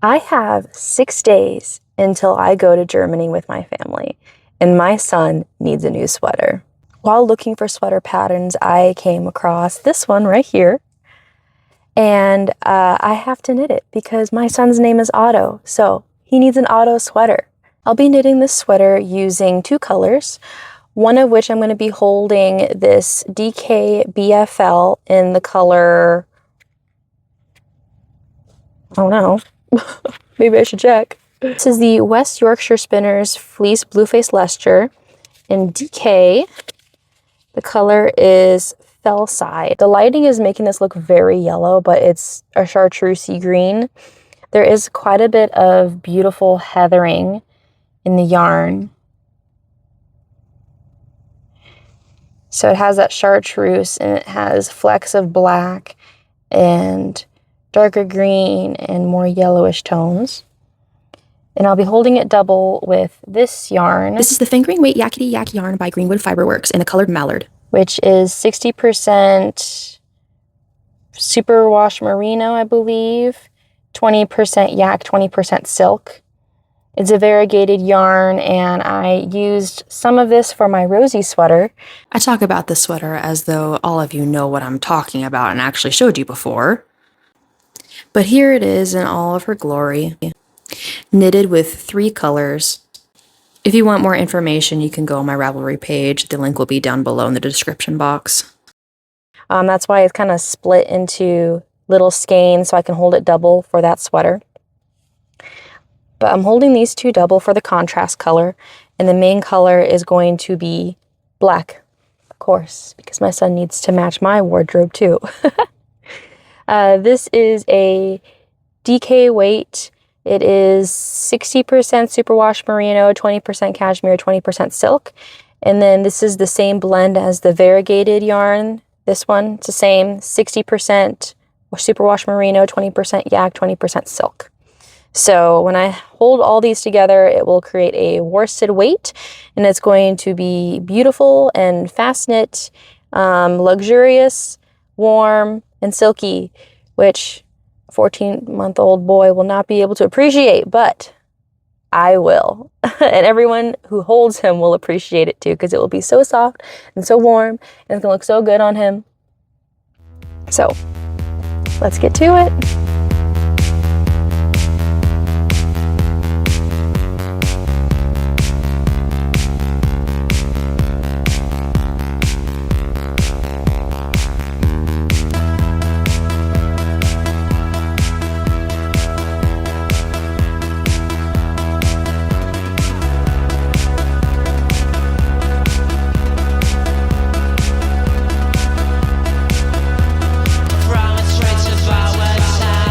I have 6 days until I go to Germany with my family, and my son needs a new sweater. While looking for sweater patterns, I came across this one right here, and I have to knit it because my son's name is Otto, so he needs an Otto sweater. I'll be knitting this sweater using 2 colors, one of which I'm going to be holding this DK BFL in the color, I don't know, maybe I should check. This is the West Yorkshire Spinners Fleece Blueface Leicester in DK. The color is Fellside. The lighting is making this look very yellow, but it's a chartreusey green. There is quite a bit of beautiful heathering in the yarn. So it has that chartreuse, and it has flecks of black and darker green and more yellowish tones. And I'll be holding it double with this yarn. This is the Fingering Weight Yakety Yak yarn by Greenwood Fiberworks in the colored Mallard, which is 60% superwash merino, I believe, 20% yak, 20% silk. It's a variegated yarn, and I used some of this for my Rosie sweater. I talk about this sweater as though all of you know what I'm talking about and actually showed you before. But here it is in all of her glory, knitted with 3 colors. If you want more information, you can go on my Ravelry page. The link will be down below in the description box. That's why it's kind of split into little skeins so I can hold it double for that sweater. But I'm holding these 2 double for the contrast color, and the main color is going to be black, of course, because my son needs to match my wardrobe too. This is a DK weight. It is 60% superwash merino, 20% cashmere, 20% silk. And then this is the same blend as the variegated yarn. This one, it's the same, 60% superwash merino, 20% yak, 20% silk. So when I hold all these together, it will create a worsted weight, and it's going to be beautiful and fast knit, luxurious, warm, and silky, which a 14-month-old boy will not be able to appreciate, but I will. And everyone who holds him will appreciate it too, because it will be so soft and so warm, and it's gonna look so good on him. So let's get to it. From a stretch of our time.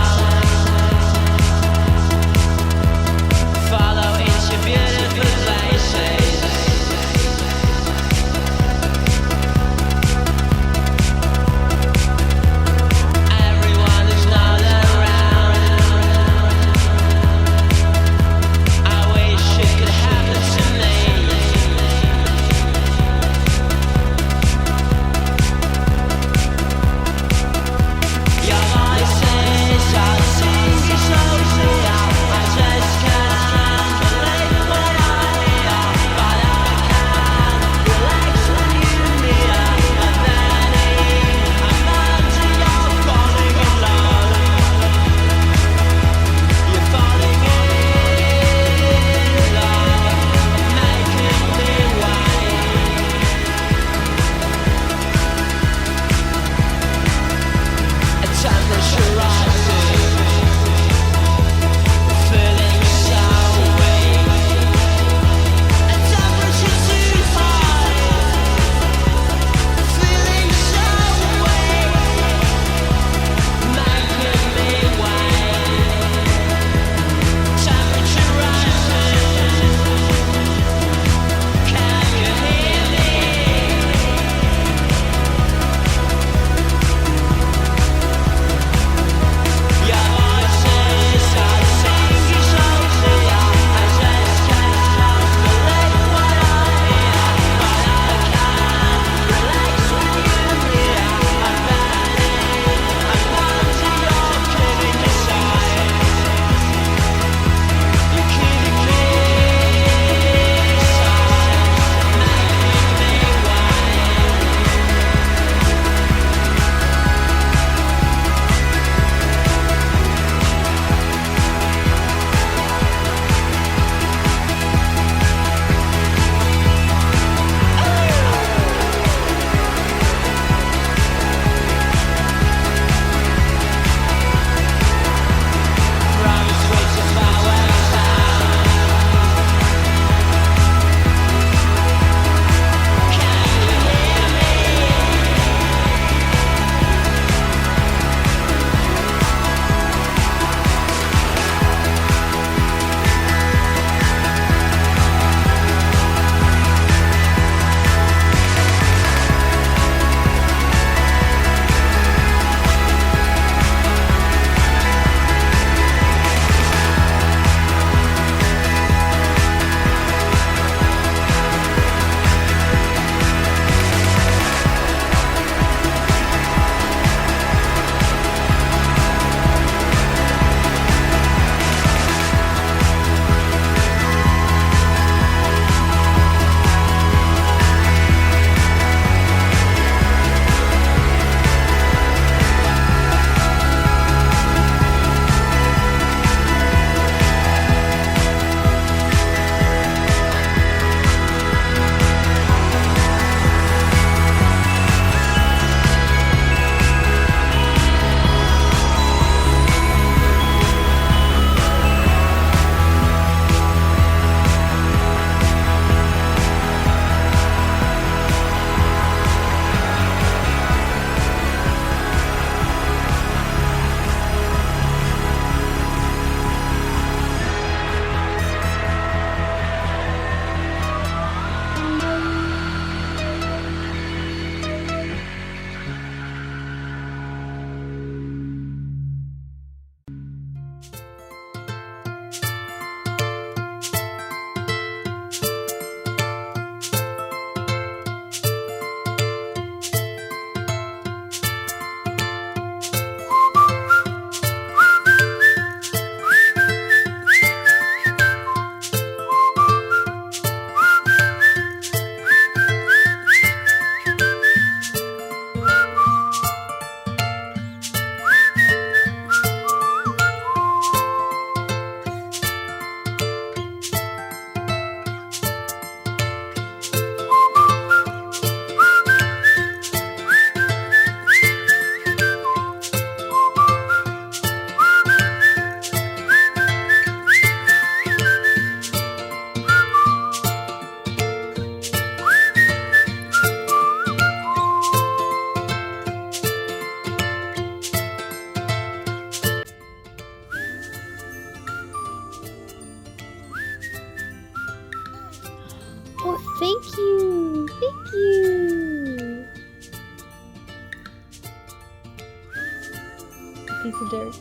dirt.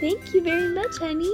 Thank you very much, honey.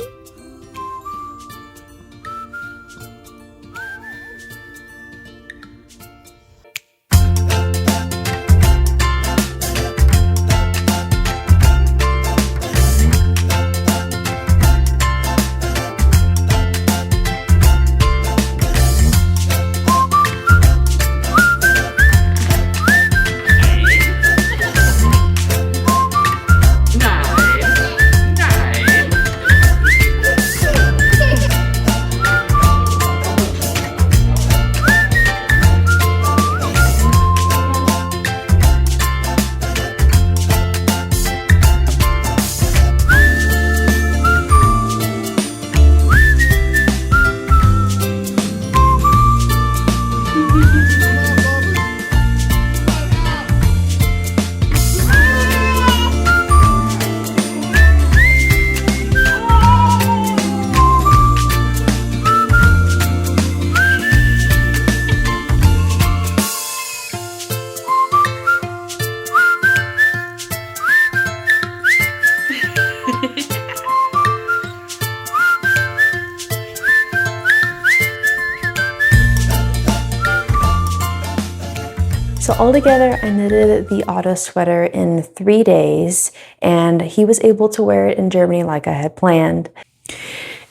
So altogether, I knitted the Otto sweater in 3 days, and he was able to wear it in Germany like I had planned.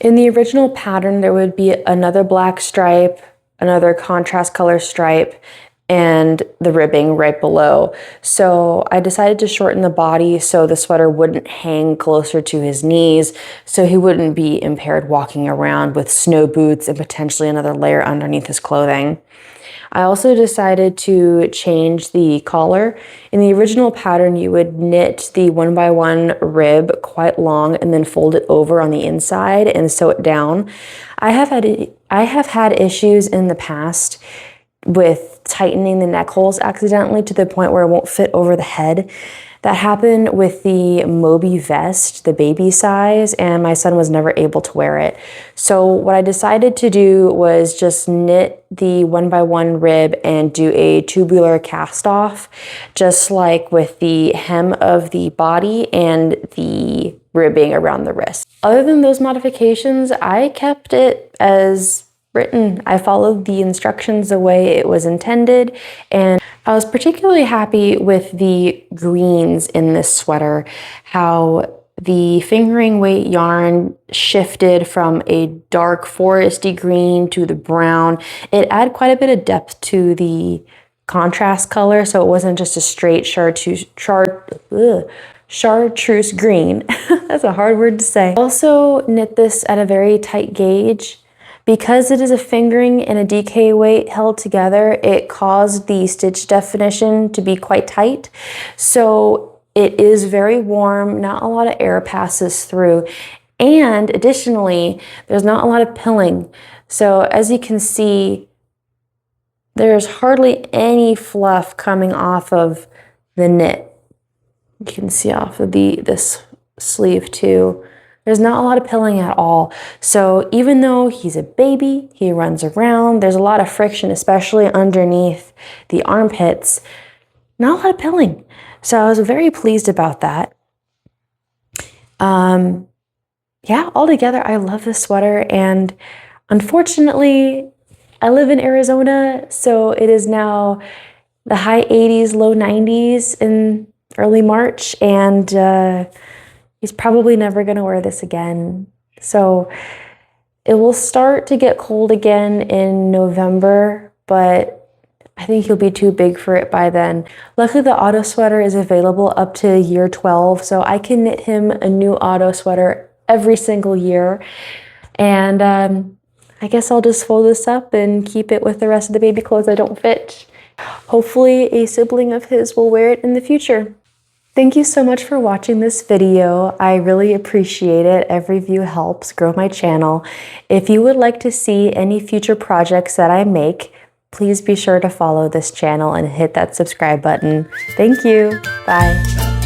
In the original pattern, there would be another black stripe, another contrast color stripe, and the ribbing right below. So I decided to shorten the body so the sweater wouldn't hang closer to his knees, so he wouldn't be impaired walking around with snow boots and potentially another layer underneath his clothing. I also decided to change the collar. In the original pattern, you would knit the 1x1 rib quite long and then fold it over on the inside and sew it down. I have had issues in the past with tightening the neck holes accidentally to the point where it won't fit over the head. That happened with the Moby vest, the baby size, and my son was never able to wear it. So what I decided to do was just knit the 1x1 rib and do a tubular cast off, just like with the hem of the body and the ribbing around the wrist. Other than those modifications, I kept it as written. I followed the instructions the way it was intended, and I was particularly happy with the greens in this sweater, how the fingering weight yarn shifted from a dark foresty green to the brown. It added quite a bit of depth to the contrast color, so it wasn't just a straight chartreuse green. That's a hard word to say. I also knit this at a very tight gauge. Because it is a fingering and a DK weight held together, it caused the stitch definition to be quite tight. So it is very warm, not a lot of air passes through. And additionally, there's not a lot of pilling. So as you can see, there's hardly any fluff coming off of the knit. You can see off of this sleeve too. There's not a lot of pilling at all. So even though he's a baby, he runs around, there's a lot of friction, especially underneath the armpits, not a lot of pilling. So I was very pleased about that. Yeah, altogether, I love this sweater. And unfortunately, I live in Arizona, so it is now the high 80s, low 90s in early March. And he's probably never going to wear this again. So it will start to get cold again in November, but I think he'll be too big for it by then. Luckily, the Otto sweater is available up to year 12, so I can knit him a new Otto sweater every single year. And I guess I'll just fold this up and keep it with the rest of the baby clothes that don't fit. Hopefully, a sibling of his will wear it in the future. Thank you so much for watching this video. I really appreciate it. Every view helps grow my channel. If you would like to see any future projects that I make, please be sure to follow this channel and hit that subscribe button. Thank you. Bye.